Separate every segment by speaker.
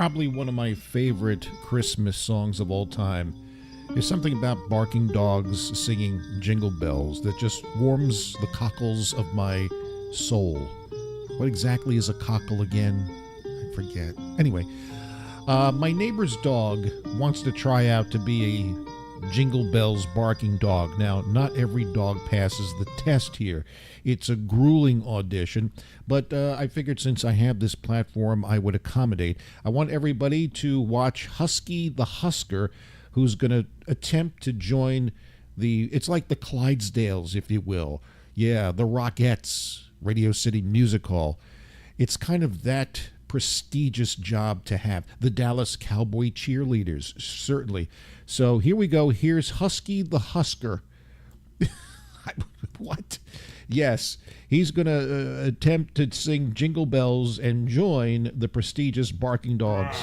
Speaker 1: Probably one of my favorite Christmas songs of all time. There's something about barking dogs singing Jingle Bells that just warms the cockles of my soul. What exactly is a cockle again? I forget. Anyway, my neighbor's dog wants to try out to be a Jingle Bells barking dog. Now, not every dog passes the test here. It's a grueling audition, but I figured since I have this platform, I would accommodate. I want everybody to watch Husky the Husker, who's going to attempt to join it's like the Clydesdales, if you will. Yeah, the Rockettes, Radio City Music Hall. It's kind of that prestigious job to have. The Dallas Cowboy Cheerleaders, certainly. So here we go. Here's Husky the Husker. What? Yes, he's going to attempt to sing Jingle Bells and join the prestigious barking dogs.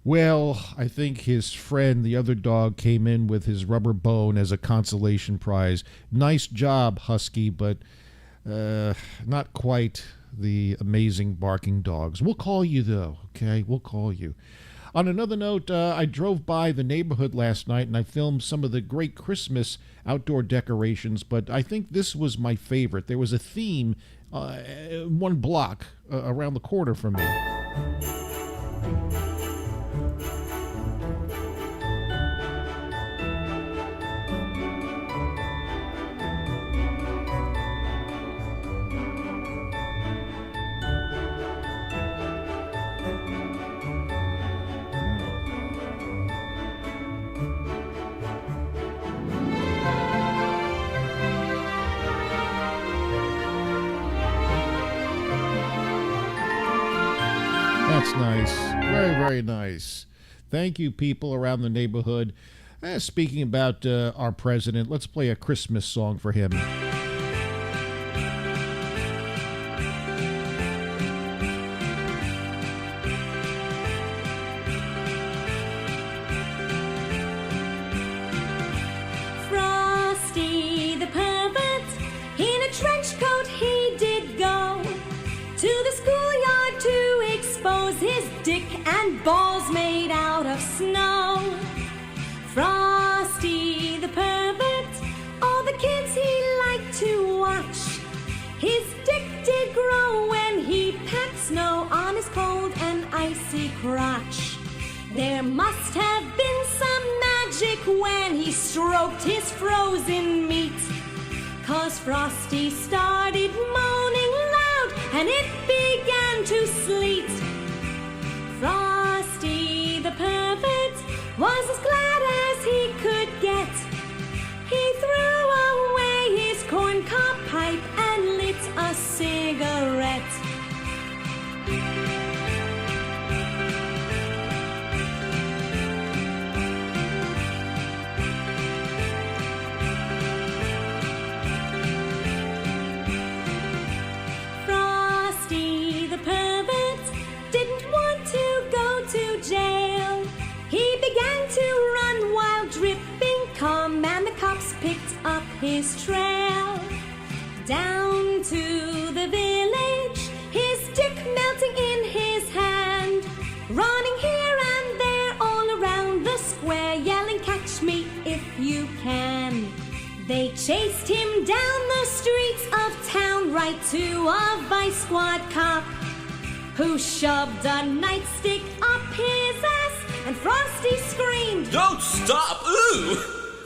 Speaker 1: Well, I think his friend, the other dog, came in with his rubber bone as a consolation prize. Nice job, Husky, but not quite the amazing barking dogs. We'll call you, though, okay? We'll call you. On another note, I drove by the neighborhood last night and I filmed some of the great Christmas outdoor decorations, but I think this was my favorite. There was a theme one block around the corner from me. That's nice. Very, very nice. Thank you, people around the neighborhood. Speaking about our president, let's play a Christmas song for him.
Speaker 2: Frosty the pervert, in a trench coat he did go to the schoolyard to expose his dick and balls made out of snow. Frosty the pervert, all the kids he liked to watch. His dick did grow when he packed snow on his cold and icy crotch. There must have been some magic when he stroked his frozen meat, 'cause Frosty started moaning loud and it began to sleet. Frosty the pervert was as glad as he could get. He threw away his corncob pipe and lit a cigarette. Frosty the pervert didn't want to go to jail. He began to run while dripping cum, and the cops picked up his trail. Down to the village, his dick melting in his hand, running here and there all around the square, yelling, "Catch me if you can." They chased him down the streets of town, right to a vice squad cop, who shoved a nightstick up his ass, and Frosty screamed,
Speaker 3: "Don't stop! Ooh!"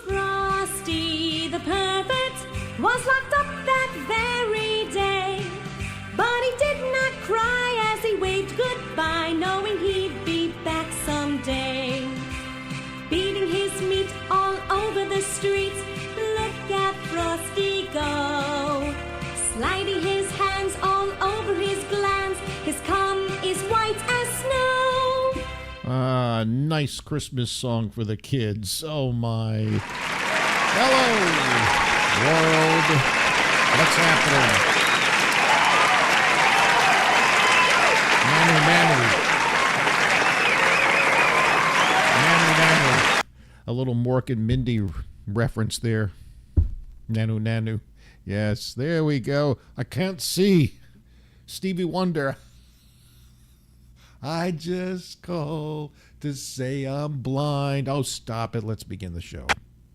Speaker 2: Frosty the pervert was locked up that very day, but he did not cry as he waved goodbye, knowing he'd be back someday.
Speaker 1: nice Christmas song for the kids. Oh, my. Hello, world. What's happening? Nanu. A little Mork and Mindy reference there. Nanu. Yes, there we go. I can't see. Stevie Wonder. I just call to say I'm blind. Oh, stop it. Let's begin the show.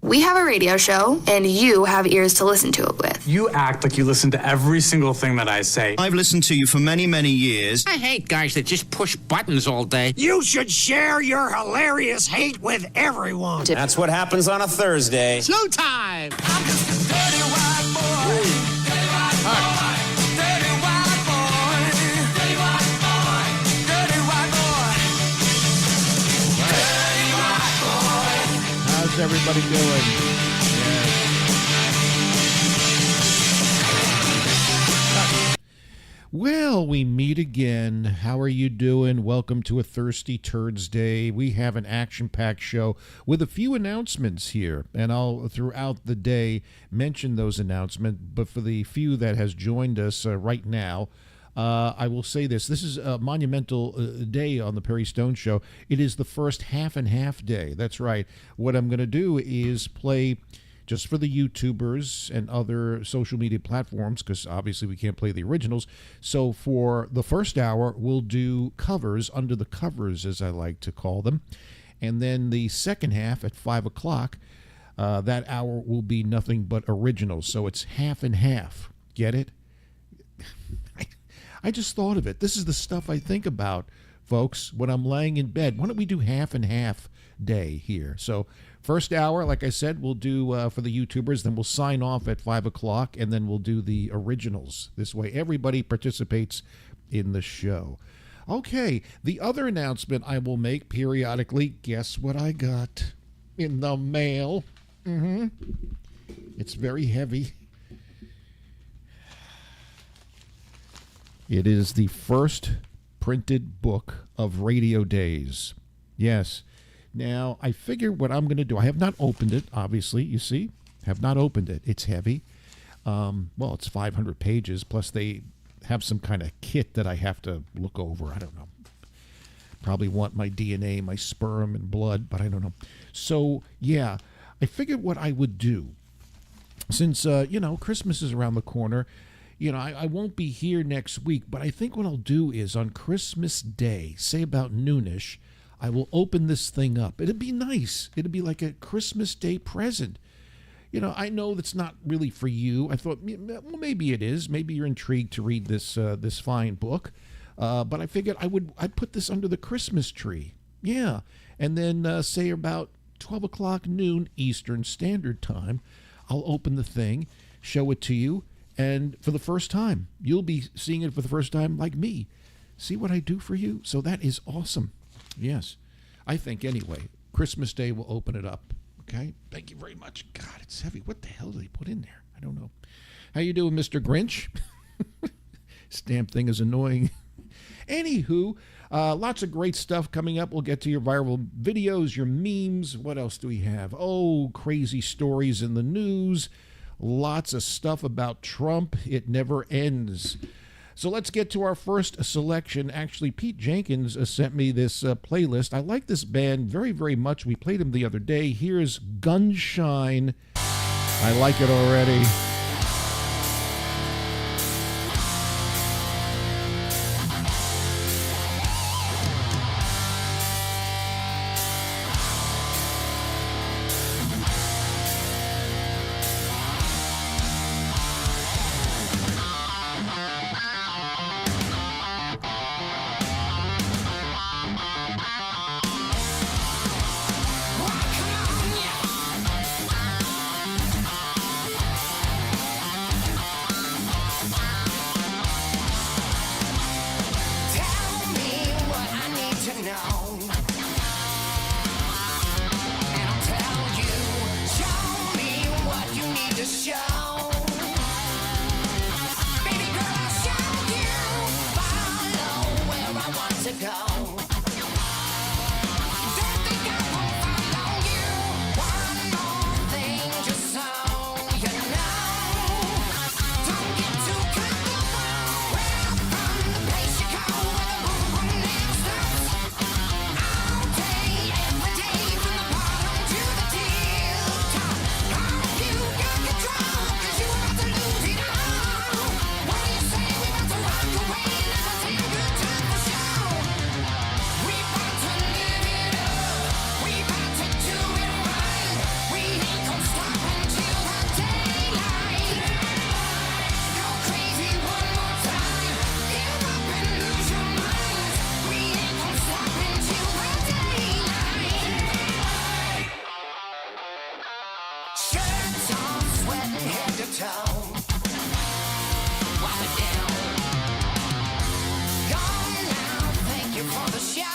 Speaker 4: We have a radio show, and you have ears to listen to it with.
Speaker 5: You act like you listen to every single thing that I say.
Speaker 6: I've listened to you for many, many years.
Speaker 7: I hate guys that just push buttons all day.
Speaker 8: You should share your hilarious hate with everyone.
Speaker 3: That's what happens on a Thursday.
Speaker 7: Slow time!
Speaker 8: I'm just a dirty white boy. Dirty white boy. Dirty white boy. Dirty white boy. Dirty white boy. Dirty white boy.
Speaker 1: How's everybody doing? Well, we meet again. How are you doing? Welcome to a Thirsty Turds Day. We have an action-packed show with a few announcements here, and I'll, throughout the day, mention those announcements. But for the few that has joined us right now, I will say this. This is a monumental day on the Perry Stone Show. It is the first half-and-half day. That's right. What I'm going to do is play, just for the YouTubers and other social media platforms, because obviously we can't play the originals. So for the first hour, we'll do covers, under the covers, as I like to call them. And then the second half at 5 o'clock, that hour will be nothing but originals. So it's half and half. Get it? I just thought of it. This is the stuff I think about, folks, when I'm laying in bed. Why don't we do half and half day here? So first hour, like I said, we'll do for the YouTubers, then we'll sign off at 5 o'clock, and then we'll do the originals. This way everybody participates in the show. Okay, the other announcement I will make periodically, guess what I got in the mail? It's very heavy. It is the first printed book of Radio Days. Yes. Now, I figure what I'm going to do, I have not opened it, obviously, you see. Have not opened it. It's heavy. Well, it's 500 pages, plus they have some kind of kit that I have to look over. I don't know. Probably want my DNA, my sperm and blood, but I don't know. So, yeah, I figured what I would do, since, Christmas is around the corner. I won't be here next week, but I think what I'll do is on Christmas Day, say about noonish, I will open this thing up. It'd be nice. It'd be like a Christmas Day present. I know that's not really for you. I thought, well, maybe it is. Maybe you're intrigued to read this this fine book. But I figured I'd put this under the Christmas tree. Yeah. And then say about 12 o'clock noon Eastern Standard Time, I'll open the thing, show it to you. And for the first time, you'll be seeing it for the first time like me. See what I do for you? So that is awesome. Yes. I think anyway, Christmas Day will open it up. Okay? Thank you very much. God, it's heavy. What the hell did he put in there? I don't know. How you doing, Mr. Grinch? Stamp thing is annoying. Anywho, lots of great stuff coming up. We'll get to your viral videos, your memes. What else do we have? Oh, crazy stories in the news. Lots of stuff about Trump. It never ends. So let's get to our first selection. Actually, Pete Jenkins sent me this playlist. I like this band very, very much. We played him the other day. Here's Gunshine. I like it already.
Speaker 8: town. Wipe it down. Gone now, thank you for the show.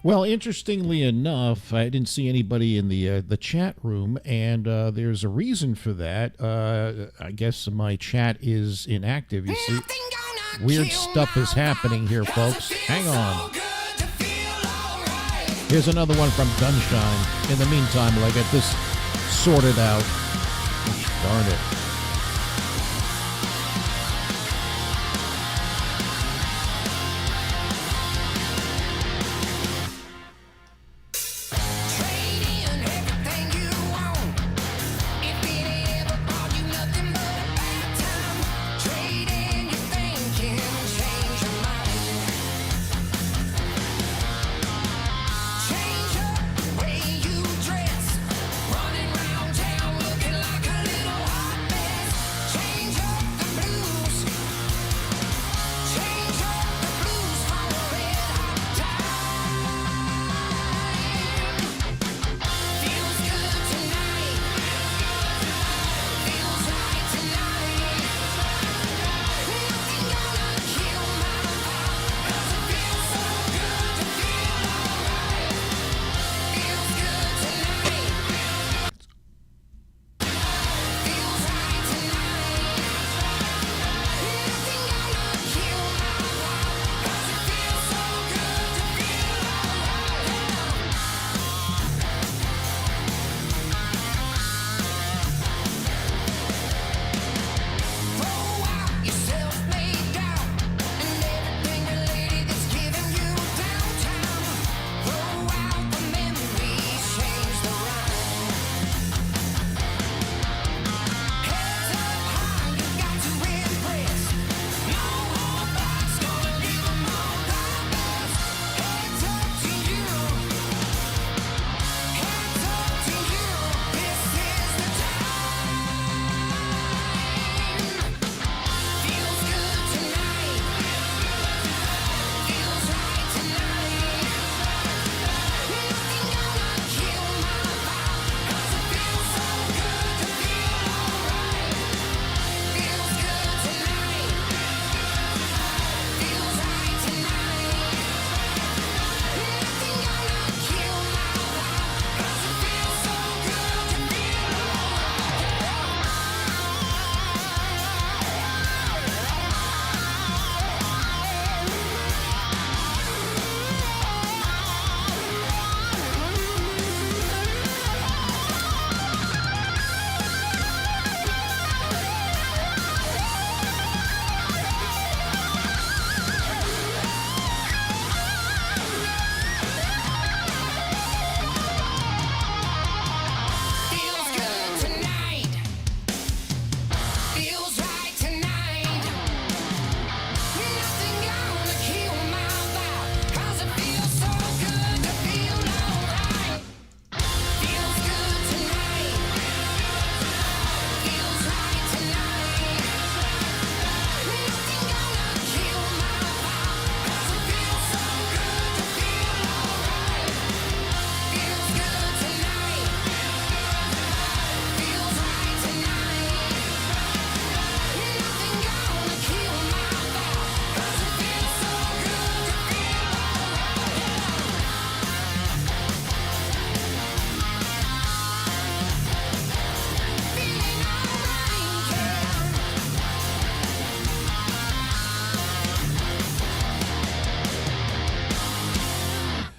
Speaker 1: Well, interestingly enough, I didn't see anybody in the chat room, and there's a reason for that. I guess my chat is inactive. You see, weird stuff is happening here, folks. Hang on. Here's another one from Gunshine. In the meantime, while I get this sorted out. Gosh, darn it.
Speaker 8: Running round town looking like a little hot mess.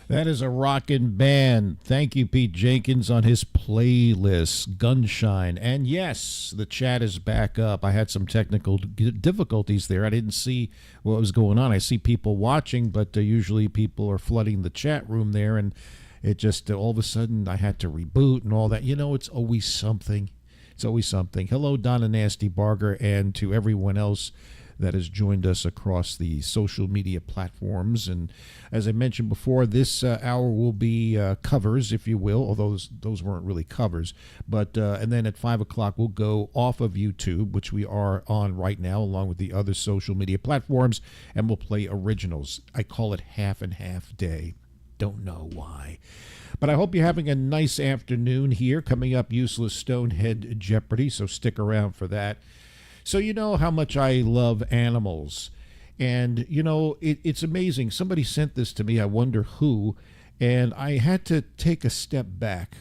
Speaker 1: That is a rockin' band. Thank you, Pete Jenkins, on his playlist, Gunshine. And yes, the chat is back up. I had some technical difficulties there. I didn't see what was going on. I see people watching, but usually people are flooding the chat room there, and it just all of a sudden I had to reboot and all that. You know, it's always something. It's always something. Hello, Donna Nasty Barger, and to everyone else that has joined us across the social media platforms. And as I mentioned before, this hour will be covers, if you will, although those weren't really covers. But and then at 5 o'clock, we'll go off of YouTube, which we are on right now, along with the other social media platforms, and we'll play originals. I call it half and half day. Don't know why. But I hope you're having a nice afternoon here. Coming up, Useless Stonehead Jeopardy, so stick around for that. So you know how much I love animals. And, you know, it's amazing. Somebody sent this to me, I wonder who, and I had to take a step back.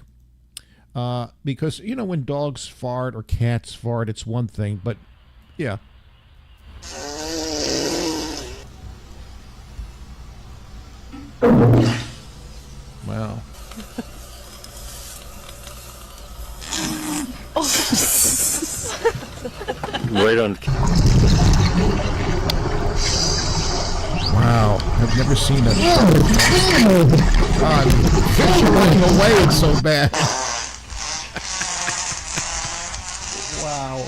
Speaker 1: Because, you know, when dogs fart or cats fart, it's one thing, but, yeah. Wow.
Speaker 9: Right on.
Speaker 1: Wow, I've never seen a God, fish are running away, it's so bad. Wow.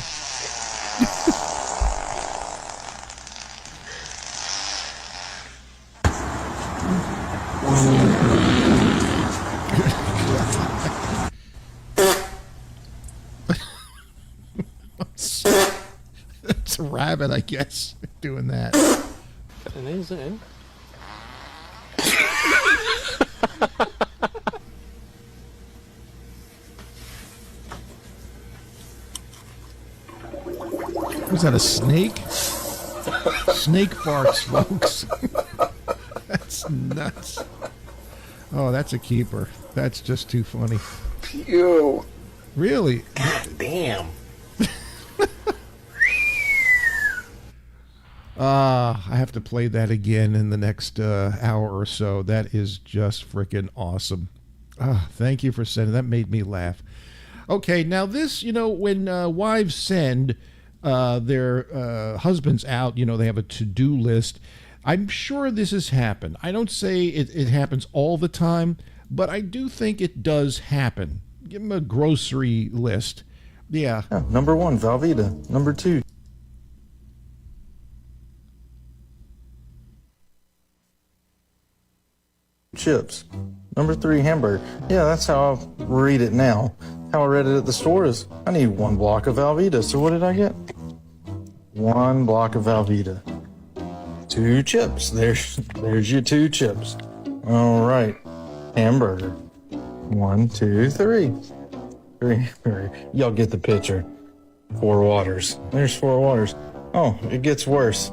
Speaker 1: It's a rabbit, I guess, doing that.
Speaker 9: An ease in.
Speaker 1: Was that a snake? Snake farts, folks. That's nuts. Oh, that's a keeper. That's just too funny.
Speaker 9: Ew.
Speaker 1: Really?
Speaker 9: Damn.
Speaker 1: I have to play that again in the next hour or so. That is just freaking awesome. Thank you for sending that. Made me laugh. Okay, now this, you know, when wives send their husbands out, you know, they have a to-do list. I'm sure this has happened. I don't say it happens all the time, but I do think it does happen. Give them a grocery list. Yeah.
Speaker 10: Number 1, Velveeta. Number 2, chips. Number 3, hamburger. Yeah, that's how I read it now. How I read it at the store is, I need 1 block of Velveeta. So what did I get? 1 block of Velveeta. 2 chips. There's your 2 chips. All right. Hamburger. 1, 2, 3. 3. Y'all get the picture. 4 waters. There's 4 waters. Oh, it gets worse.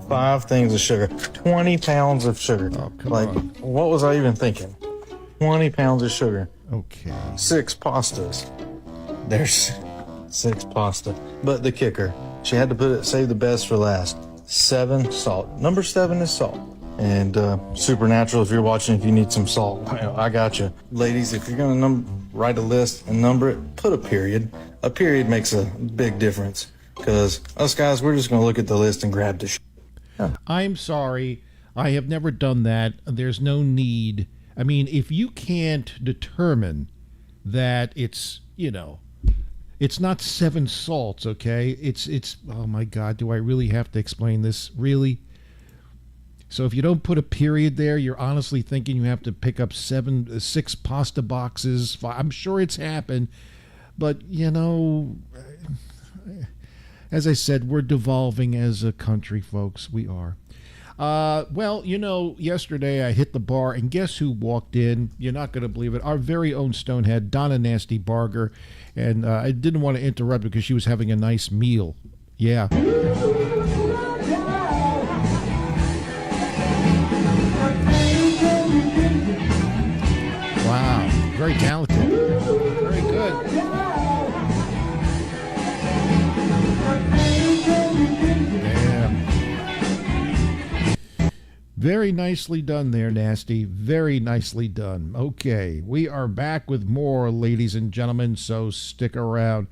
Speaker 10: 5 things of sugar. 20 pounds of sugar.
Speaker 1: Oh, come on.
Speaker 10: What was I even thinking? 20 pounds of sugar.
Speaker 1: Okay.
Speaker 10: 6 pastas. There's 6 pasta. But the kicker, she had to save the best for last. 7 salt. Number 7 is salt. And Supernatural, if you're watching, if you need some salt, I got you. Ladies, if you're going to write a list and number it, put a period. A period makes a big difference. Because us guys, we're just going to look at the list and grab the
Speaker 1: I'm sorry. I have never done that. There's no need. I mean, if you can't determine that it's, you know, it's not 7 salts, okay? It's oh my God, do I really have to explain this? Really? So if you don't put a period there, you're honestly thinking you have to pick up 6 pasta boxes. I'm sure it's happened, but you know, as I said, we're devolving as a country, folks. We are. Well, you know, yesterday I hit the bar, and guess who walked in? You're not going to believe it. Our very own Stonehead, Donna Nasty Barger. And I didn't want to interrupt because she was having a nice meal. Yeah. Wow. Very talented. Very good. Very nicely done there, Nasty. Very nicely done. Okay, we are back with more, ladies and gentlemen, so stick around.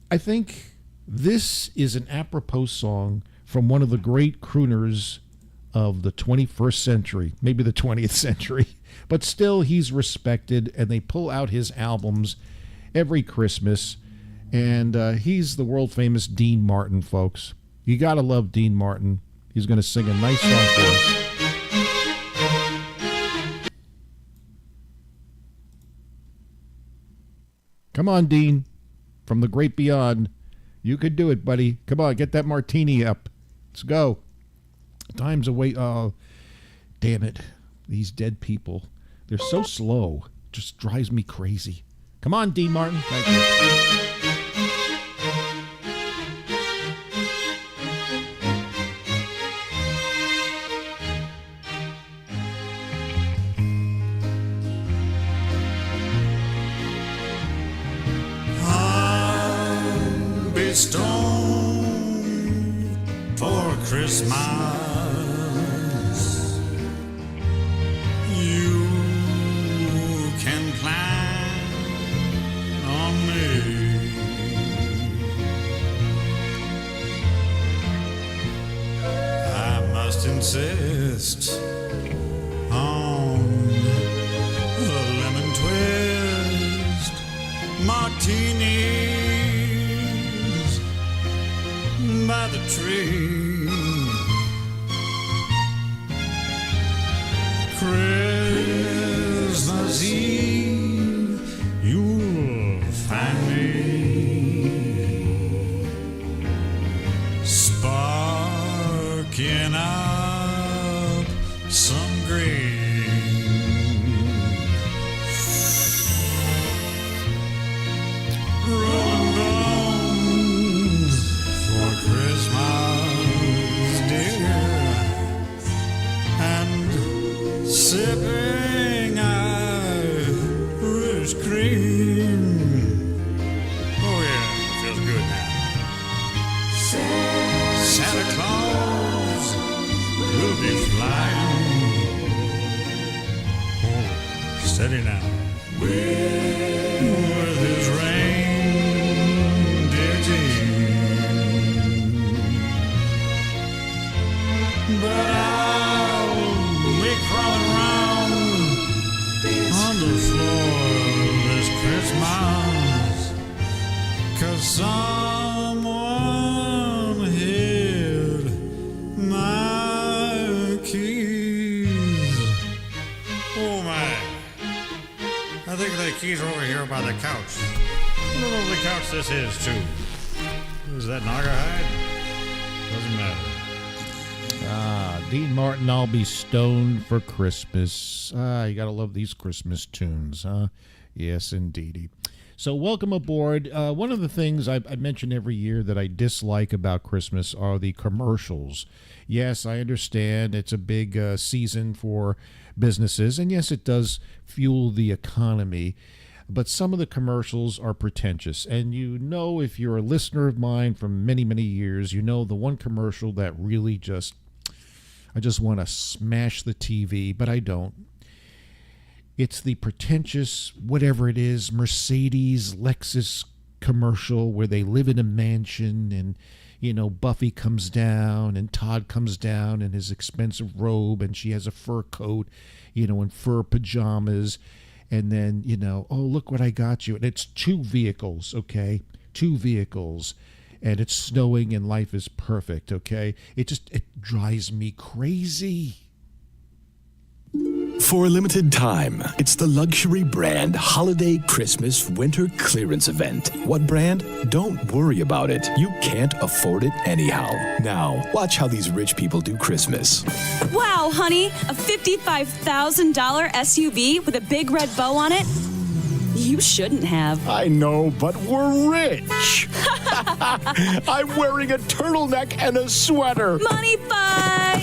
Speaker 1: I think this is an apropos song from one of the great crooners of the 21st century, maybe the 20th century, but still he's respected, and they pull out his albums every Christmas, and he's the world-famous Dean Martin, folks. You gotta love Dean Martin. He's going to sing a nice song for us. Come on, Dean, from the great beyond. You could do it, buddy. Come on, get that martini up. Let's go. Time's away. Oh, damn it. These dead people. They're so slow. Just drives me crazy. Come on, Dean Martin. Thank you.
Speaker 8: Stone for Christmas. You can plan on me. I must insist on a lemon twist martini by the tree. Christmas Eve, you'll find me sparking up some green. Rolling bones for Christmas, dear, and sipping Irish cream. Oh yeah, feels good now. Santa Claus will be flying. Oh, steady now. With his reindeer team. But I'll be crawling around on the floor this Christmas, 'cause someone hid my keys. Oh my, I think the keys are over here by the couch. I don't know if the couch this is too. Is that Naugahyde? Doesn't matter.
Speaker 1: Dean Martin, I'll be stoned for Christmas. You gotta love these Christmas tunes, huh? Yes, indeedy. So welcome aboard. One of the things I mention every year that I dislike about Christmas are the commercials. Yes, I understand it's a big season for businesses, and yes, it does fuel the economy, but some of the commercials are pretentious. And you know, if you're a listener of mine from many, many years, you know the one commercial that really I just want to smash the TV, but I don't. It's the pretentious, whatever it is, Mercedes, Lexus commercial where they live in a mansion and, you know, Buffy comes down and Todd comes down in his expensive robe and she has a fur coat, you know, and fur pajamas. And then, you know, oh, look what I got you. And it's two vehicles, okay? Two vehicles. And it's snowing and life is perfect, okay? It drives me crazy.
Speaker 11: For a limited time, it's the luxury brand Holiday Christmas Winter Clearance Event. What brand? Don't worry about it. You can't afford it anyhow. Now, watch how these rich people do Christmas.
Speaker 2: Wow, honey, a $55,000 SUV with a big red bow on it? You shouldn't have.
Speaker 11: I know, but we're rich. I'm wearing a turtleneck and a sweater.
Speaker 2: Money fight!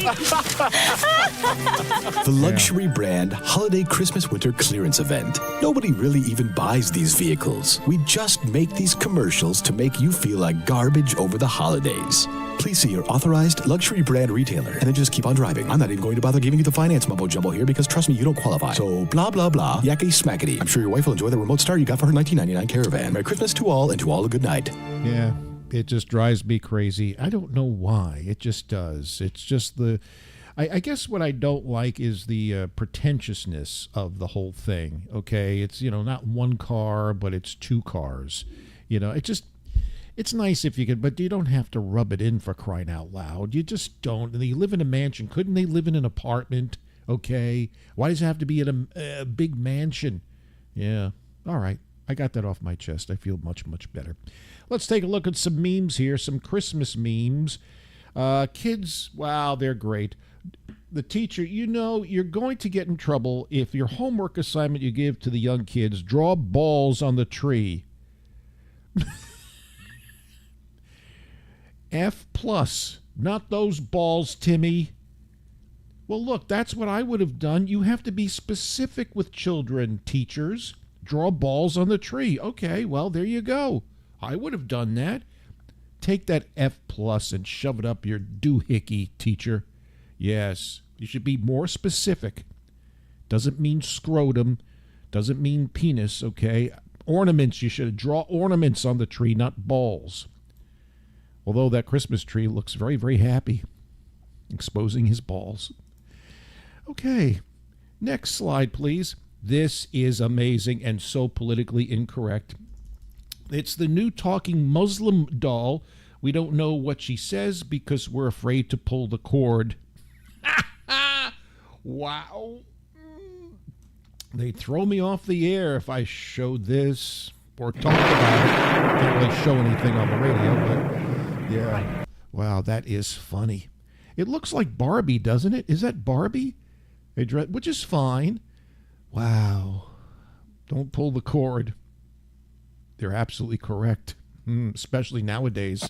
Speaker 11: The luxury brand Holiday Christmas Winter Clearance Event. Nobody really even buys these vehicles. We just make these commercials to make you feel like garbage over the holidays. Please see your authorized luxury brand retailer and then just keep on driving. I'm not even going to bother giving you the finance mumbo jumbo here because trust me, you don't qualify. So blah, blah, blah, yakety smackety. I'm sure your wife will enjoy the remote start you got for her 1999 Caravan. Merry Christmas to all and to all a good night.
Speaker 1: Yeah, it just drives me crazy. I don't know why. It just does. It's just I guess what I don't like is the pretentiousness of the whole thing. Okay, it's, not one car, but it's two cars. It's nice if you could, but you don't have to rub it in, for crying out loud. You just don't. And you live in a mansion. Couldn't they live in an apartment? Okay. Why does it have to be in a big mansion? Yeah. All right. I got that off my chest. I feel much, much better. Let's take a look at some memes here, some Christmas memes. Kids, wow, they're great. The teacher, you're going to get in trouble if your homework assignment you give to the young kids, draw balls on the tree. F+, not those balls, Timmy. Well, look, that's what I would have done. You have to be specific with children, teachers. Draw balls on the tree. Okay, well, there you go. I would have done that. Take that F+ and shove it up your doohickey, teacher. Yes, you should be more specific. Doesn't mean scrotum. Doesn't mean penis, okay? Ornaments, you should draw ornaments on the tree, not balls. Although that Christmas tree looks very, very happy, exposing his balls. Okay, next slide, please. This is amazing and so politically incorrect. It's the new talking Muslim doll. We don't know what she says because we're afraid to pull the cord. Wow. They'd throw me off the air if I showed this or talked about it. Can't really show anything on the radio, but yeah. Wow, that is funny. It looks like Barbie, doesn't it? Is that Barbie? Which is fine. Wow. Don't pull the cord. They're absolutely correct, especially nowadays.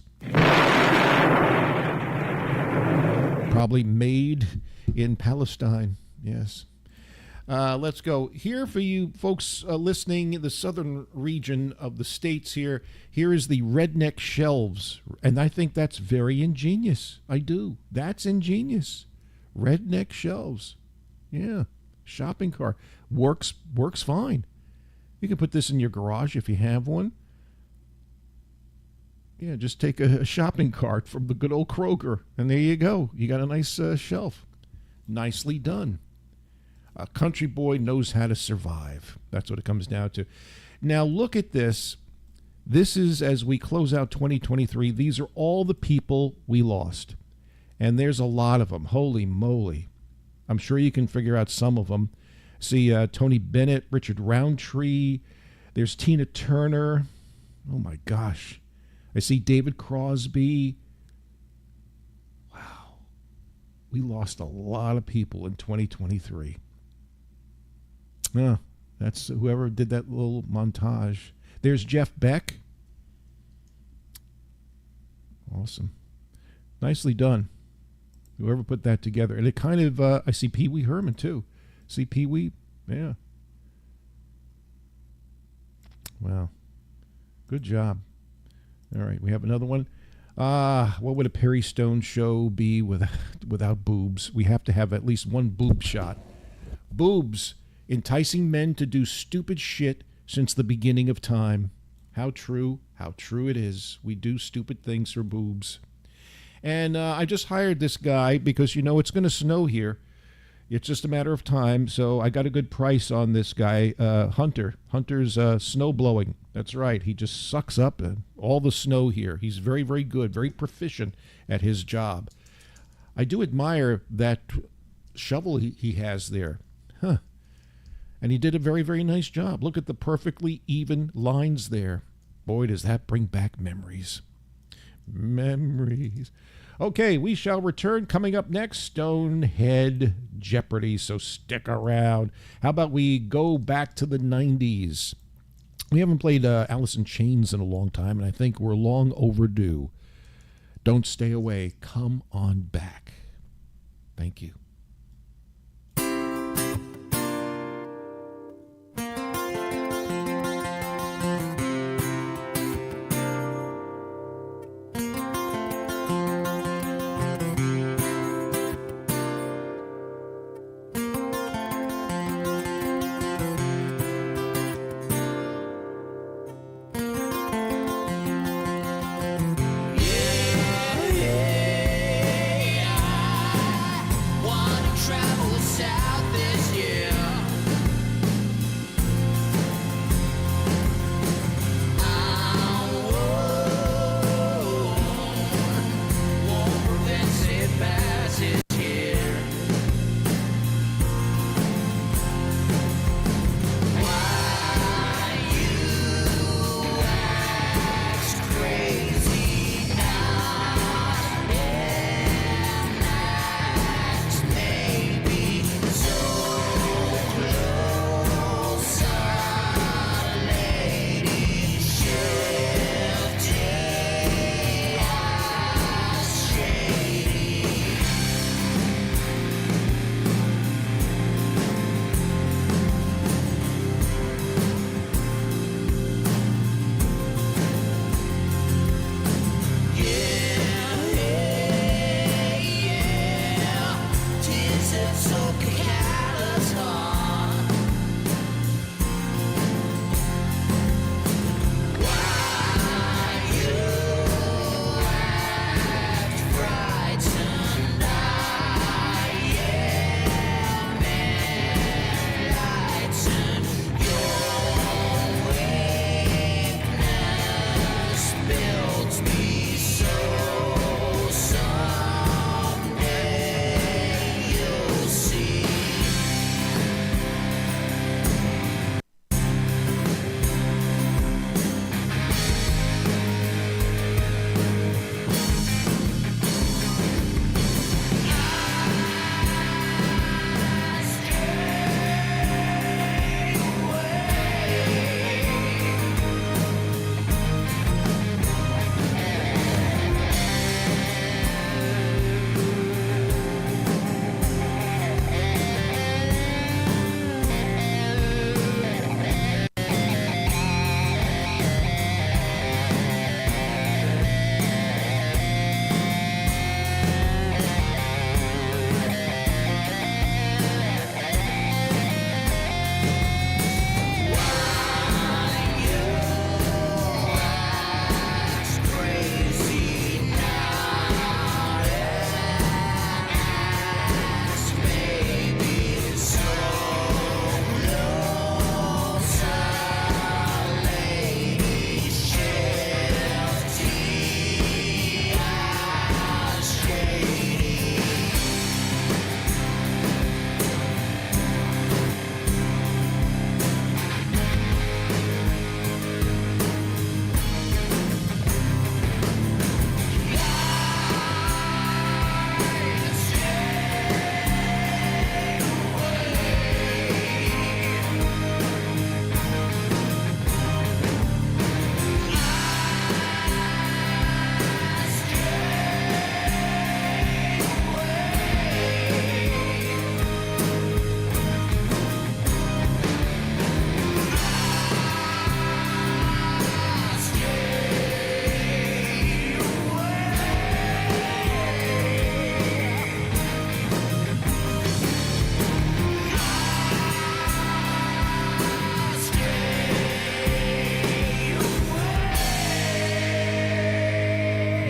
Speaker 1: Probably made in Palestine, yes. Let's go. Here for you folks listening in the southern region of the states here, here is the redneck shelves. And I think that's very ingenious. I do. That's ingenious. Redneck shelves. Yeah. Shopping cart. Works fine. You can put this in your garage if you have one. Yeah, just take a shopping cart from the good old Kroger, and there you go. You got a nice shelf. Nicely done. A country boy knows how to survive. That's what it comes down to. Now look at this. This is, as we close out 2023, these are all the people we lost. And there's a lot of them. Holy moly. I'm sure you can figure out some of them. See Tony Bennett, Richard Roundtree. There's Tina Turner. Oh, my gosh. I see David Crosby. Wow. We lost a lot of people in 2023. That's whoever did that little montage. There's Jeff Beck. Awesome. Nicely done. Whoever put that together. And it kind of, I see Pee Wee Herman, too. See Pee Wee? Yeah. Wow. Good job. All right, we have another one. What would a Perry Stone show be without boobs? We have to have at least one boob shot. Boobs, enticing men to do stupid shit since the beginning of time. How true it is. We do stupid things for boobs. And I just hired this guy because, it's going to snow here. It's just a matter of time. So I got a good price on this guy, Hunter. Hunter's snow blowing. That's right. He just sucks up all the snow here. He's very, very good, very proficient at his job. I do admire that shovel he has there. Huh. And he did a very, very nice job. Look at the perfectly even lines there. Boy, does that bring back memories. Memories. Okay, we shall return. Coming up next, Stonehead Jeopardy, so stick around. How about we go back to the 90s? We haven't played Alice in Chains in a long time, and I think we're long overdue. Don't stay away. Come on back. Thank you.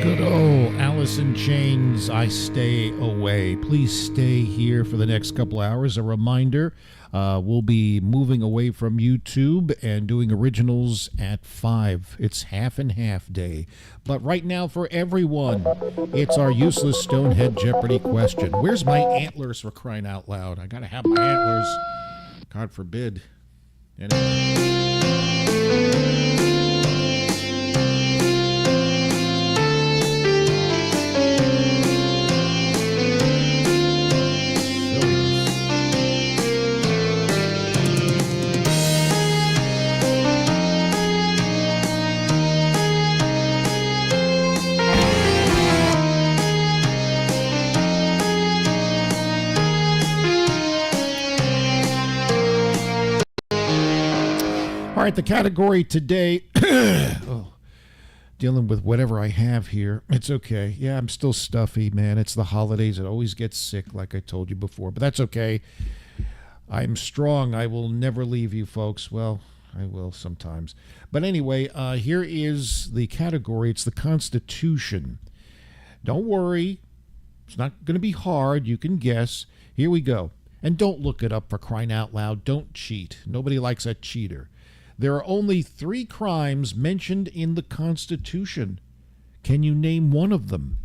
Speaker 1: Good old Alice in Chains, I Stay Away. Please stay here for the next couple hours. A reminder, we'll be moving away from YouTube and doing originals at 5. It's half and half day. But right now for everyone, it's our useless Stonehead Jeopardy question. Where's my antlers, for crying out loud? I gotta have my antlers. God forbid. Anyway. All right, the category today, dealing with whatever I have here. It's okay. Yeah, I'm still stuffy, man. It's the holidays. It always gets sick, like I told you before, but that's okay. I'm strong. I will never leave you, folks. Well, I will sometimes. But anyway, here is the category. It's the Constitution. Don't worry. It's not going to be hard. You can guess. Here we go. And don't look it up, for crying out loud. Don't cheat. Nobody likes a cheater. There are only 3 crimes mentioned in the Constitution. Can you name one of them?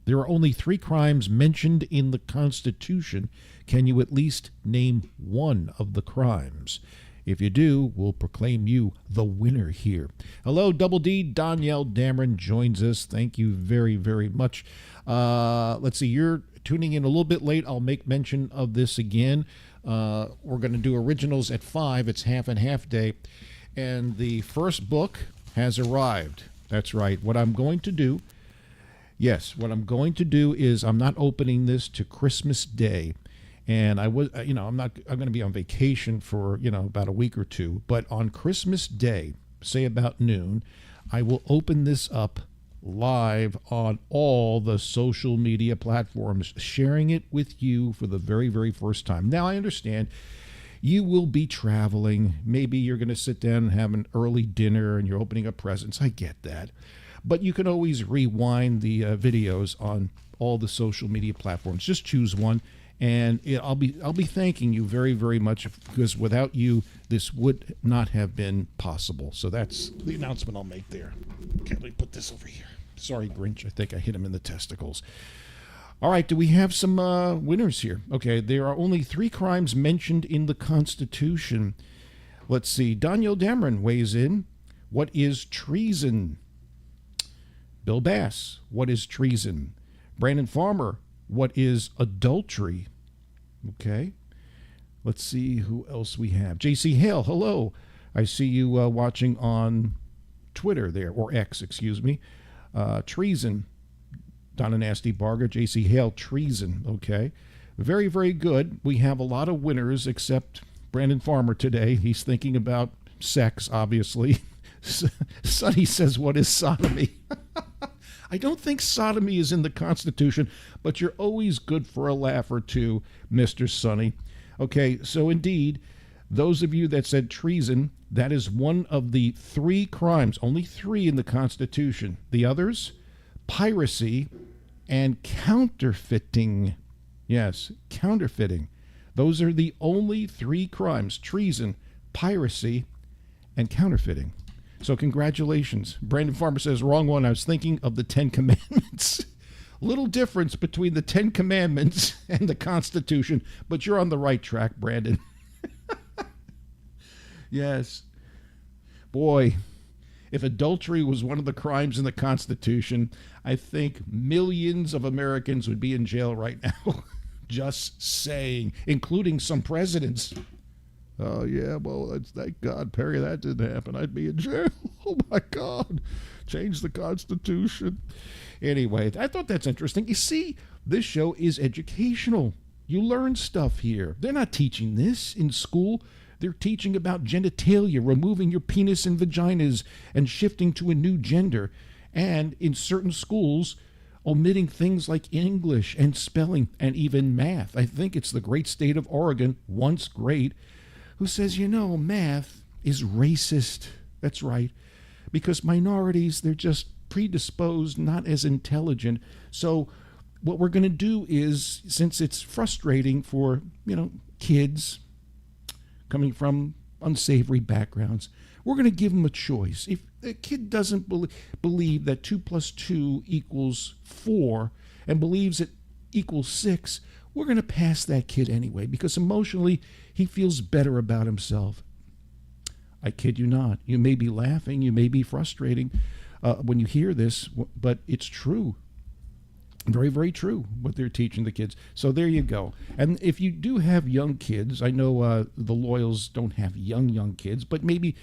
Speaker 1: There are only 3 crimes mentioned in the Constitution. Can you at least name one of the crimes? If you do, we'll proclaim you the winner here. Hello, Double D. Danielle Dameron joins us. Thank you very, very much. Let's see, you're tuning in a little bit late. I'll make mention of this again. We're going to do originals at 5. It's half and half day. And the first book has arrived. That's right. What I'm going to do is I'm not opening this to Christmas Day. And I'm going to be on vacation for, about a week or two. But on Christmas Day, say about noon, I will open this up live on all the social media platforms, sharing it with you for the very, very first time. Now, I understand you will be traveling. Maybe you're going to sit down and have an early dinner and you're opening up presents. I get that. But you can always rewind the videos on all the social media platforms. Just choose one. And I'll be thanking you very, very much, because without you, this would not have been possible. So that's the announcement I'll make there. Okay, let me put this over here. Sorry, Grinch. I think I hit him in the testicles. All right, do we have some winners here? Okay, there are only 3 crimes mentioned in the Constitution. Let's see. Daniel Dameron weighs in. What is treason? Bill Bass, what is treason? Brandon Farmer, what is adultery? Okay. Let's see who else we have. J.C. Hale, hello. I see you watching on Twitter there, or X, excuse me. Treason. Donna Nasty Barger, J.C. Hale, treason. Okay. Very, very good. We have a lot of winners, except Brandon Farmer today. He's thinking about sex, obviously. Sonny says, what is sodomy? I don't think sodomy is in the Constitution, but you're always good for a laugh or two, Mr. Sonny. Okay, so indeed, those of you that said treason, that is one of the 3 crimes, only 3 in the Constitution. The others, piracy and counterfeiting. Yes, counterfeiting. Those are the only 3 crimes: treason, piracy, and counterfeiting. So congratulations. Brandon Farmer says, wrong one. I was thinking of the 10 Commandments. Little difference between the 10 Commandments and the Constitution, but you're on the right track, Brandon. Yes. Boy, if adultery was one of the crimes in the Constitution, I think millions of Americans would be in jail right now. Just saying, including some presidents. Oh, yeah, well, thank God, Perry, that didn't happen. I'd be in jail. Oh, my God. Change the Constitution. Anyway, I thought that's interesting. You see, this show is educational. You learn stuff here. They're not teaching this in school. They're teaching about genitalia, removing your penis and vaginas, and shifting to a new gender. And in certain schools, omitting things like English and spelling and even math. I think it's the great state of Oregon, once great, who says, math is racist. That's right. Because minorities, they're just predisposed, not as intelligent. So what we're going to do is, since it's frustrating for, kids coming from unsavory backgrounds, we're going to give them a choice. If a kid doesn't believe that 2 + 2 = 4 and believes it equals 6, we're going to pass that kid anyway, because emotionally he feels better about himself. I kid you not. You may be laughing, you may be frustrating when you hear this, but it's true. Very, very true what they're teaching the kids. So there you go. And if you do have young kids, I know the Loyals don't have young kids, but maybe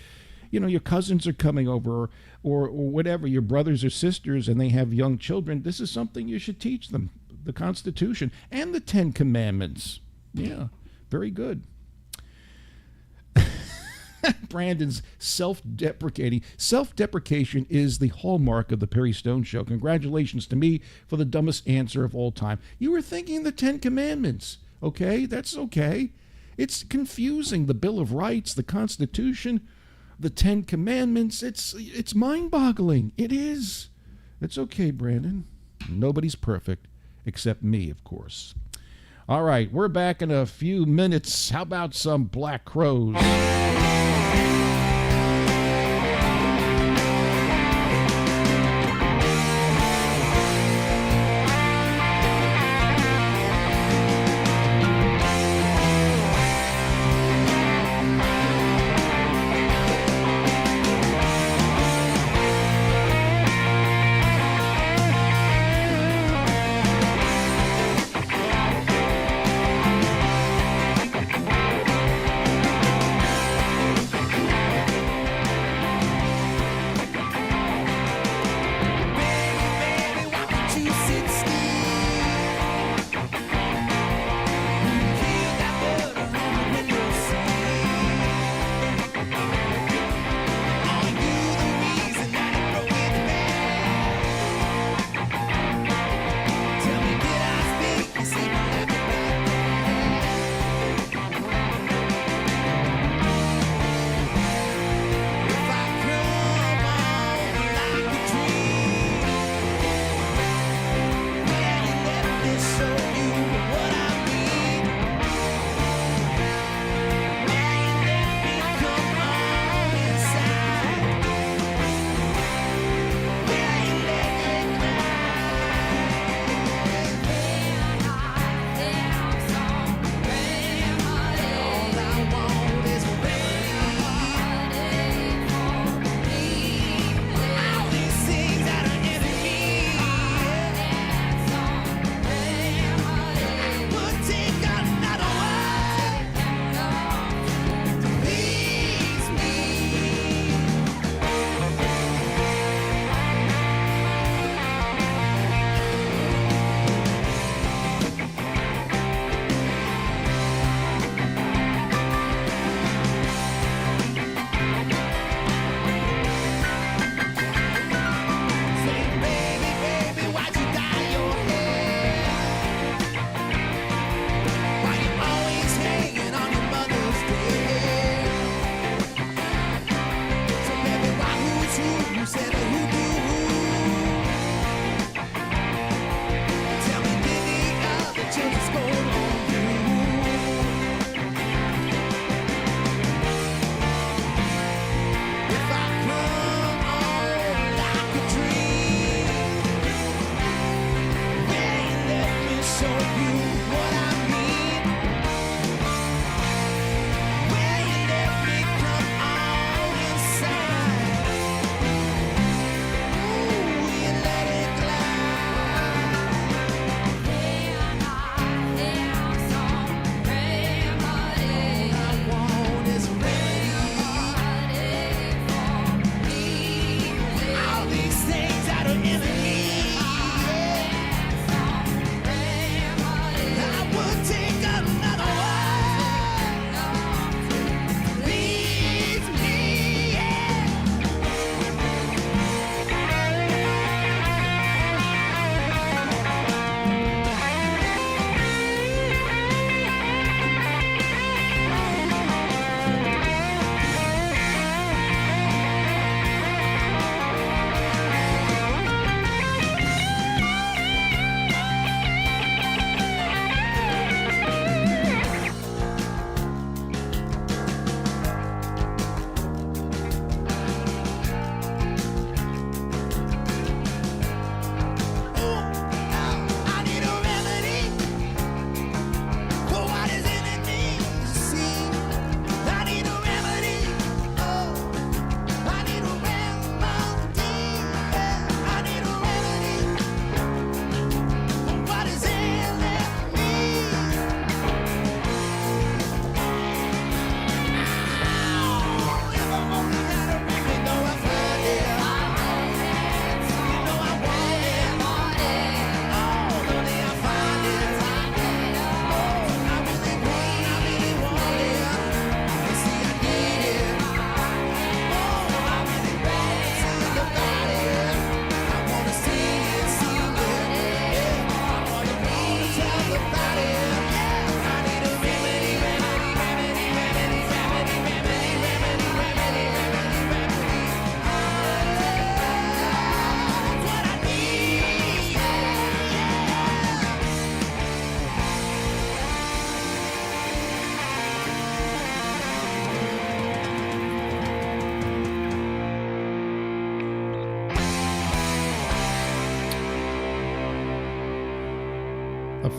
Speaker 1: your cousins are coming over or whatever, your brothers or sisters, and they have young children. This is something you should teach them. The Constitution and the 10 Commandments. Yeah, very good. Brandon's self-deprecating. Self-deprecation is the hallmark of the Perry Stone Show. Congratulations to me for the dumbest answer of all time. You were thinking the Ten Commandments. Okay, that's okay. It's confusing. The Bill of Rights, the Constitution, the Ten Commandments. It's mind-boggling. It is. It's okay, Brandon. Nobody's perfect except me, of course. All right, we're back in a few minutes. How about some Black Crowes?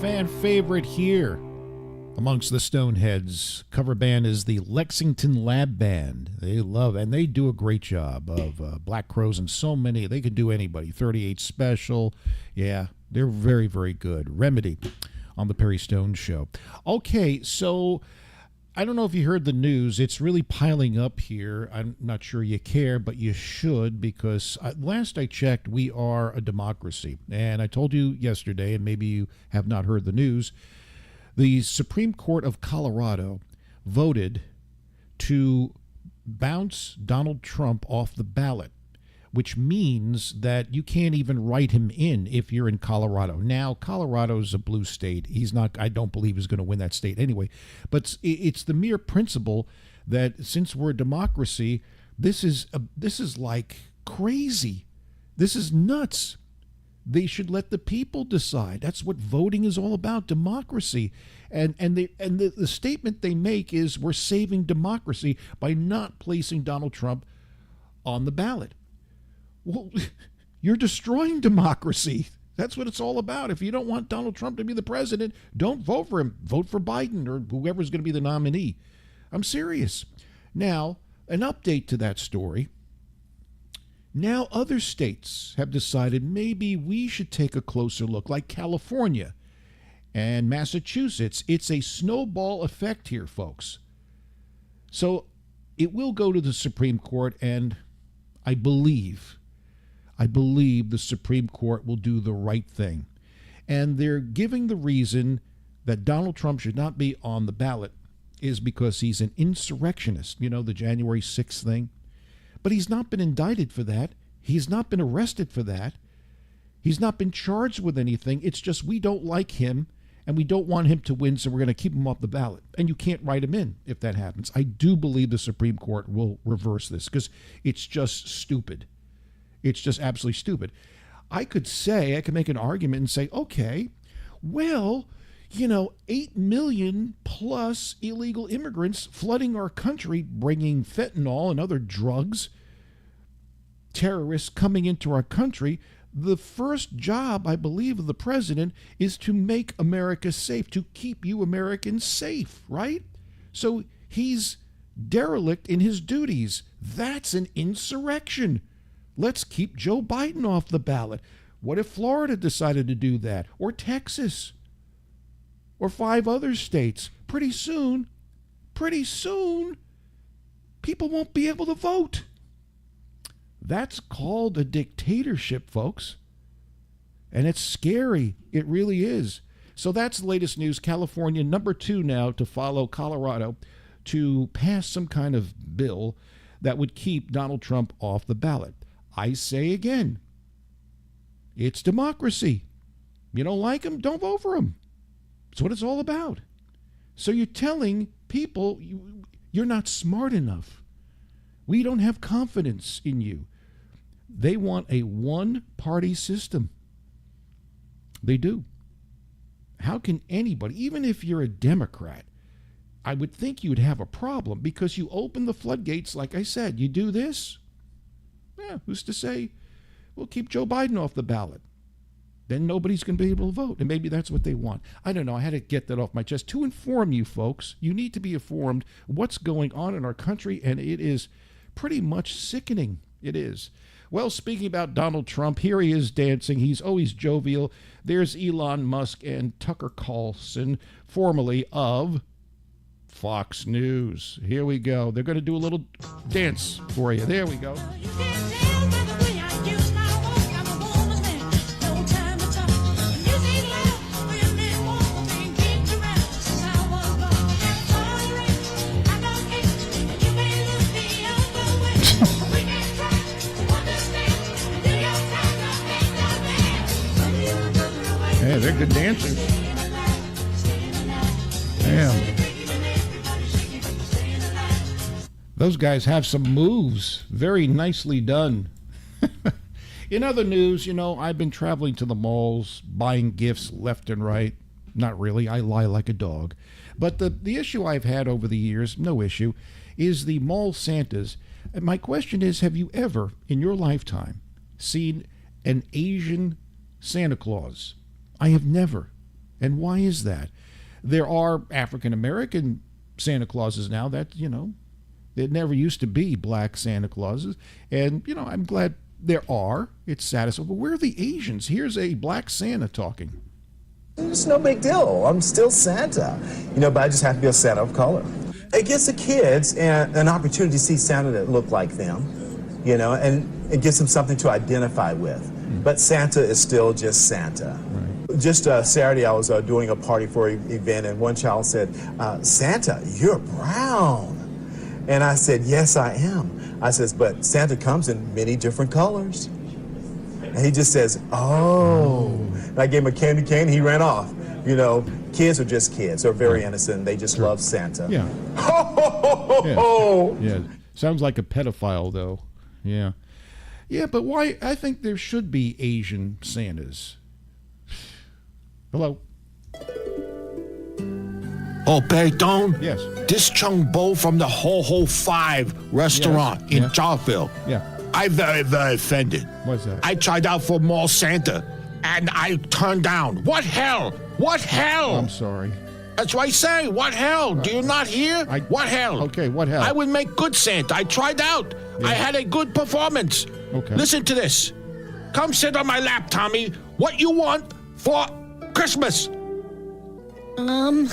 Speaker 1: fan favorite here amongst the Stoneheads. Cover band is the Lexington Lab Band. They love, and they do a great job of Black Crowes and so many. They could do anybody. 38 Special. Yeah, they're very, very good. Remedy on the Perry Stone Show. Okay, so I don't know if you heard the news. It's really piling up here. I'm not sure you care, but you should, because last I checked, we are a democracy. And I told you yesterday, and maybe you have not heard the news, the Supreme Court of Colorado voted to bounce Donald Trump off the ballot, which means that you can't even write him in if you're in Colorado. Now, Colorado's a blue state. He's not, I don't believe he's going to win that state anyway. But it's the mere principle that since we're a democracy, this is like crazy. This is nuts. They should let the people decide. That's what voting is all about, democracy. And the statement they make is we're saving democracy by not placing Donald Trump on the ballot. Well, you're destroying democracy. That's what it's all about. If you don't want Donald Trump to be the president, don't vote for him. Vote for Biden or whoever's going to be the nominee. I'm serious. Now, an update to that story. Now other states have decided maybe we should take a closer look, like California and Massachusetts. It's a snowball effect here, folks. So it will go to the Supreme Court, and I believe the Supreme Court will do the right thing. And they're giving the reason that Donald Trump should not be on the ballot is because he's an insurrectionist. You know, the January 6th thing. But he's not been indicted for that. He's not been arrested for that. He's not been charged with anything. It's just we don't like him and we don't want him to win, so we're going to keep him off the ballot. And you can't write him in if that happens. I do believe the Supreme Court will reverse this because it's just stupid. It's just absolutely stupid. I could make an argument and say, okay, well, 8 million plus illegal immigrants flooding our country, bringing fentanyl and other drugs, terrorists coming into our country. The first job, I believe, of the president is to make America safe, to keep you Americans safe, right? So he's derelict in his duties. That's an insurrection. Let's keep Joe Biden off the ballot. What if Florida decided to do that? Or Texas? Or 5 other states? Pretty soon, people won't be able to vote. That's called a dictatorship, folks. And it's scary. It really is. So that's the latest news. California, number 2 now to follow Colorado to pass some kind of bill that would keep Donald Trump off the ballot. I say again, it's democracy. You don't like him, don't vote for him. That's what it's all about. So you're telling people you're not smart enough. We don't have confidence in you. They want a one-party system. They do. How can anybody, even if you're a Democrat, I would think you'd have a problem because you open the floodgates, like I said. You do this, who's to say we'll keep Joe Biden off the ballot? Then nobody's going to be able to vote. And maybe that's what they want. I don't know. I had to get that off my chest to inform you folks. You need to be informed what's going on in our country, and it is pretty much sickening. It is. Well, speaking about Donald Trump, here he is dancing. He's always jovial. There's Elon Musk and Tucker Carlson, formerly of Fox News. Here we go. They're going to do a little dance for you. There we go. Hey, they're good dancers. Damn. Those guys have some moves. Very nicely done. In other news, I've been traveling to the malls, buying gifts left and right. Not really. I lie like a dog. But the issue I've had over the years, no issue, is the mall Santas. And my question is, have you ever, in your lifetime, seen an Asian Santa Claus? I have never. And why is that? There are African American Santa Clauses now that, there never used to be black Santa Clauses. And, I'm glad there are. It's satisfying. But where are the Asians? Here's a black Santa talking.
Speaker 12: It's no big deal. I'm still Santa, but I just have to be a Santa of color. It gives the kids an opportunity to see Santa that look like them, and it gives them something to identify with. But Santa is still just Santa. Right. Just Saturday, I was doing a party for an event, and one child said, Santa, you're brown. And I said, yes, I am. I says, but Santa comes in many different colors. And he just says, oh. And I gave him a candy cane, he ran off. Kids are just kids. They're very innocent. They just love Santa.
Speaker 1: Yeah.
Speaker 12: Ho, ho, ho, ho, ho.
Speaker 1: Yeah. Sounds like a pedophile, though. Yeah. Yeah, but why? I think there should be Asian Santas. Hello?
Speaker 7: Oh, Peyton?
Speaker 1: Yes.
Speaker 7: This Chung Bo from the Ho Ho 5 restaurant in Charleville.
Speaker 1: Yeah.
Speaker 7: I'm very, very offended.
Speaker 1: What's that?
Speaker 7: I tried out for Mall Santa, and I turned down. What hell? What hell?
Speaker 1: I'm sorry.
Speaker 7: That's what I say. What hell? Do you not hear? What hell?
Speaker 1: Okay, what hell?
Speaker 7: I would make good Santa. I tried out.
Speaker 1: Yeah.
Speaker 7: I had a good performance.
Speaker 1: Okay.
Speaker 7: Listen to this. Come sit on my lap, Tommy. What you want for Christmas?
Speaker 13: I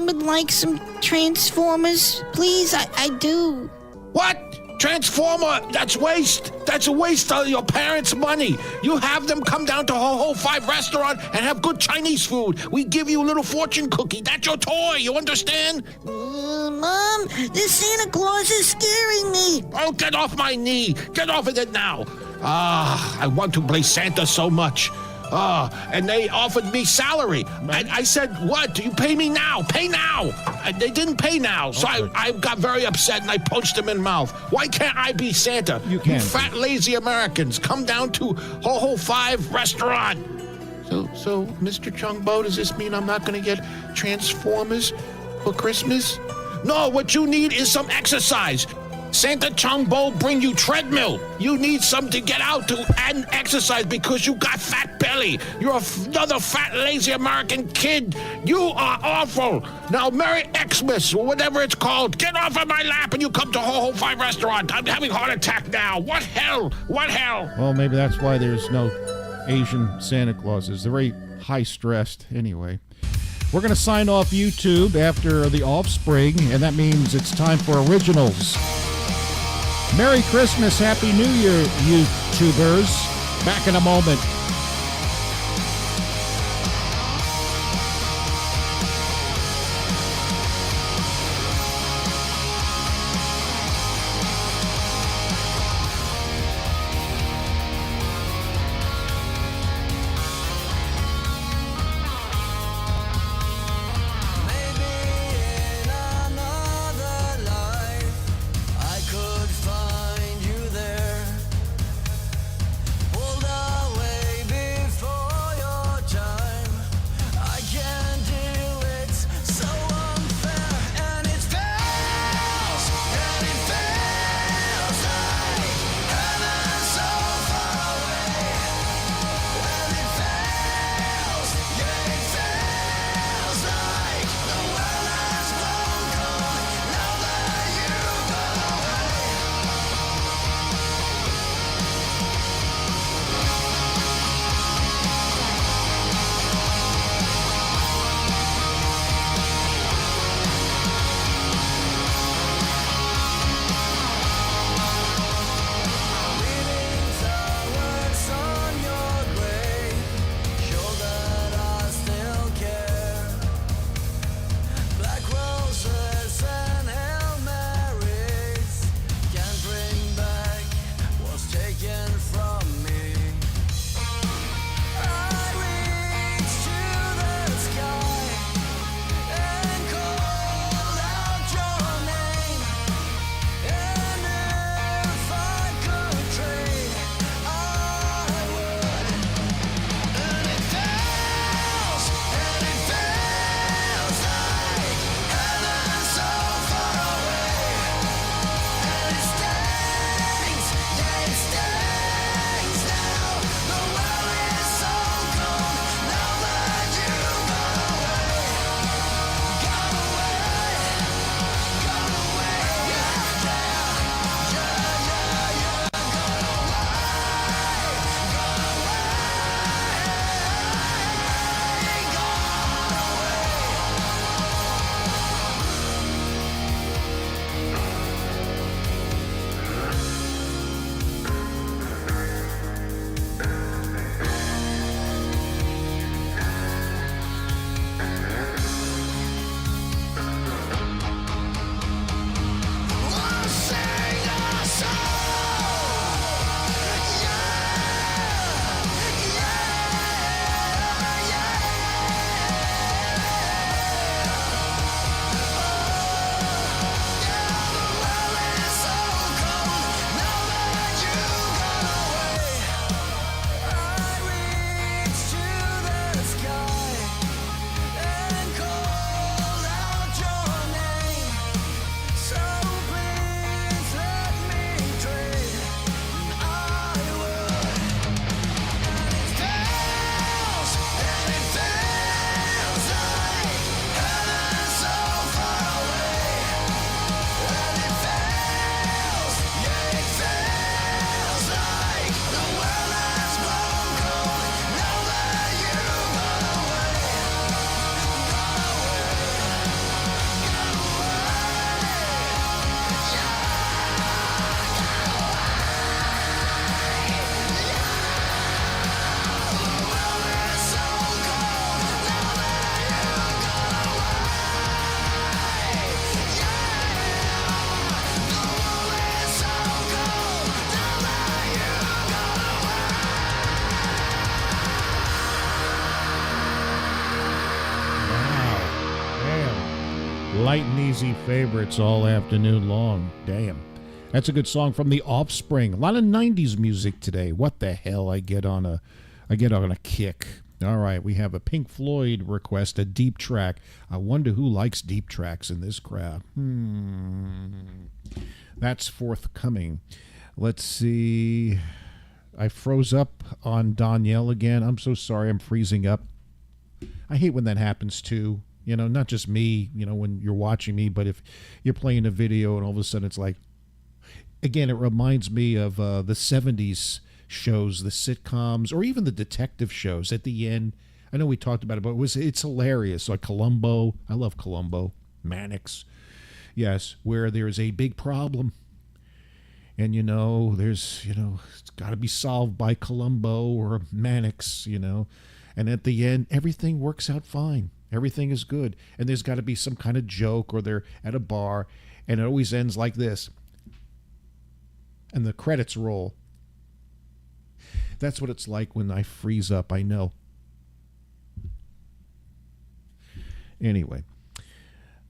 Speaker 13: would like some Transformers, please. I do.
Speaker 7: What? Transformer? That's waste. That's a waste of your parents' money. You have them come down to Ho Ho 5 restaurant and have good Chinese food. We give you a little fortune cookie. That's your toy. You understand?
Speaker 13: Mom, this Santa Claus is scaring me.
Speaker 7: Oh, get off my knee. Get off of it now. I want to play Santa so much. And they offered me salary. And I said, what? Do you pay me now? Pay now. And they didn't pay now. So I got very upset and I punched them in the mouth. Why can't I be Santa?
Speaker 1: You can.
Speaker 7: Fat, lazy Americans, come down to Ho Ho 5 restaurant. So, Mr. Chung Bo, does this mean I'm not going to get Transformers for Christmas? No, what you need is some exercise. Santa Chung Bo bring you treadmill. You need something to get out to and exercise because you got fat belly. You're another fat, lazy American kid. You are awful. Now, Merry Xmas, or whatever it's called. Get off of my lap and you come to Ho Ho 5 restaurant. I'm having a heart attack now. What hell? What hell?
Speaker 1: Well, maybe that's why there's no Asian Santa Clauses. They're very high-stressed anyway. We're going to sign off YouTube after The Offspring, and that means it's time for originals. Merry Christmas, Happy New Year, YouTubers. Back in a moment.
Speaker 14: Away
Speaker 1: light and easy favorites all afternoon long. Damn. That's a good song from The Offspring. A lot of 90s music today. What the hell? I get on a kick. All right, we have a Pink Floyd request, a deep track. I wonder who likes deep tracks in this crowd. That's forthcoming. Let's see. I froze up on Danielle again. I'm so sorry. I'm freezing up. I hate when that happens too. You know, not just me, you know, when you're watching me, but if you're playing a video and all of a sudden it's like, again, it reminds me of the 70s shows, the sitcoms, or even the detective shows at the end. I know we talked about it, but it's hilarious. Like Columbo. I love Columbo. Mannix. Yes, where there's a big problem. And, it's got to be solved by Columbo or Mannix, And at the end, everything works out fine. Everything is good. And there's got to be some kind of joke, or they're at a bar, and it always ends like this. And the credits roll. That's what it's like when I freeze up, I know. Anyway.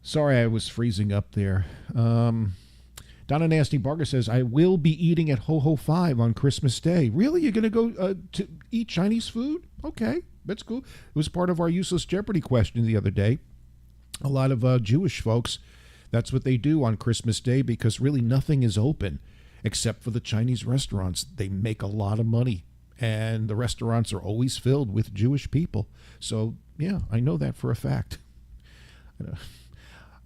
Speaker 1: Sorry I was freezing up there. Donna Nasty Barker says, I will be eating at Ho Ho 5 on Christmas Day. Really? You're going to go to eat Chinese food? Okay, that's cool. It was part of our Useless Jeopardy question the other day. A lot of Jewish folks, that's what they do on Christmas Day, because really nothing is open except for the Chinese restaurants. They make a lot of money, and the restaurants are always filled with Jewish people. So, yeah, I know that for a fact.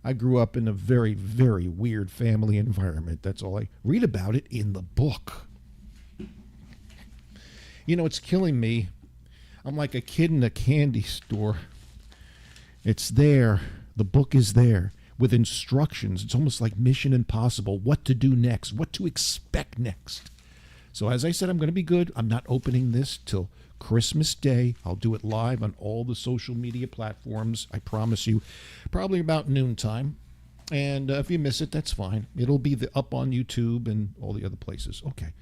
Speaker 1: I grew up in a very, very weird family environment. That's all. I read about it in the book. It's killing me. I'm like a kid in a candy store. It's there. The book is there with instructions. It's almost like Mission Impossible. What to do next. What to expect next. So as I said, I'm going to be good. I'm not opening this till Christmas Day. I'll do it live on all the social media platforms. I promise you, probably about noontime. And if you miss it, that's fine. It'll be up on YouTube and all the other places. Okay.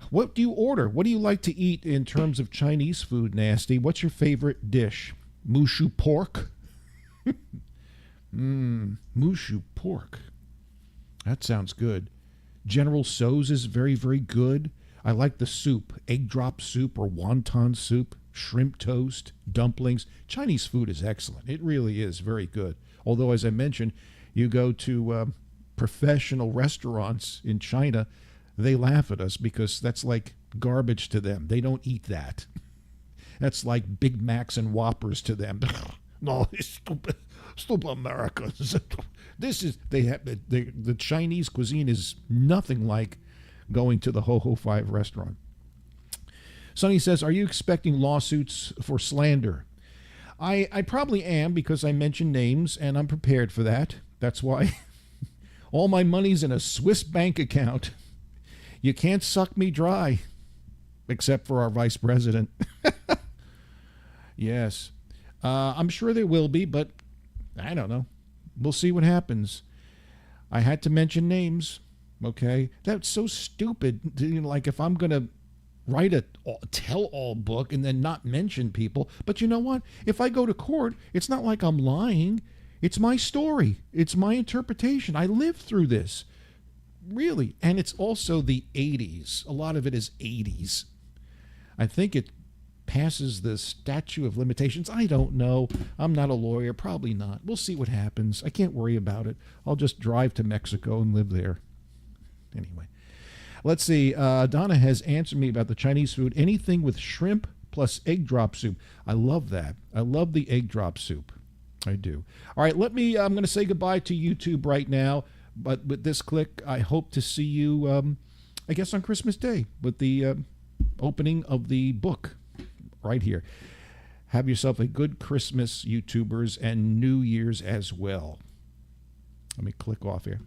Speaker 1: What do you order? What do you like to eat in terms of Chinese food, Nasty? What's your favorite dish? Mushu pork? Mushu pork. That sounds good. General Tso's is very, very good. I like the soup, egg drop soup or wonton soup, shrimp toast, dumplings. Chinese food is excellent. It really is very good. Although, as I mentioned, you go to professional restaurants in China, they laugh at us because that's like garbage to them. They don't eat that. That's like Big Macs and Whoppers to them. No, it's stupid Americans. The Chinese cuisine is nothing like going to the Ho Ho 5 restaurant. Sonny says, are you expecting lawsuits for slander? I probably am, because I mentioned names and I'm prepared for that. That's why all my money's in a Swiss bank account. You can't suck me dry, except for our vice president. Yes. I'm sure there will be, but I don't know. We'll see what happens. I had to mention names. Okay, that's so stupid. Like, if I'm gonna write a tell-all book and then not mention people, but you know what? If I go to court, it's not like I'm lying. It's my story. It's my interpretation. I lived through this, really. And it's also the 80s. A lot of it is 80s. I think it passes the statute of limitations. I don't know. I'm not a lawyer. Probably not. We'll see what happens. I can't worry about it. I'll just drive to Mexico and live there. Anyway, let's see. Donna has answered me about the Chinese food. Anything with shrimp plus egg drop soup. I love that. I love the egg drop soup. I do. All right, I'm going to say goodbye to YouTube right now. But with this click, I hope to see you, I guess, on Christmas Day with the opening of the book right here. Have yourself a good Christmas, YouTubers, and New Year's as well. Let me click off here.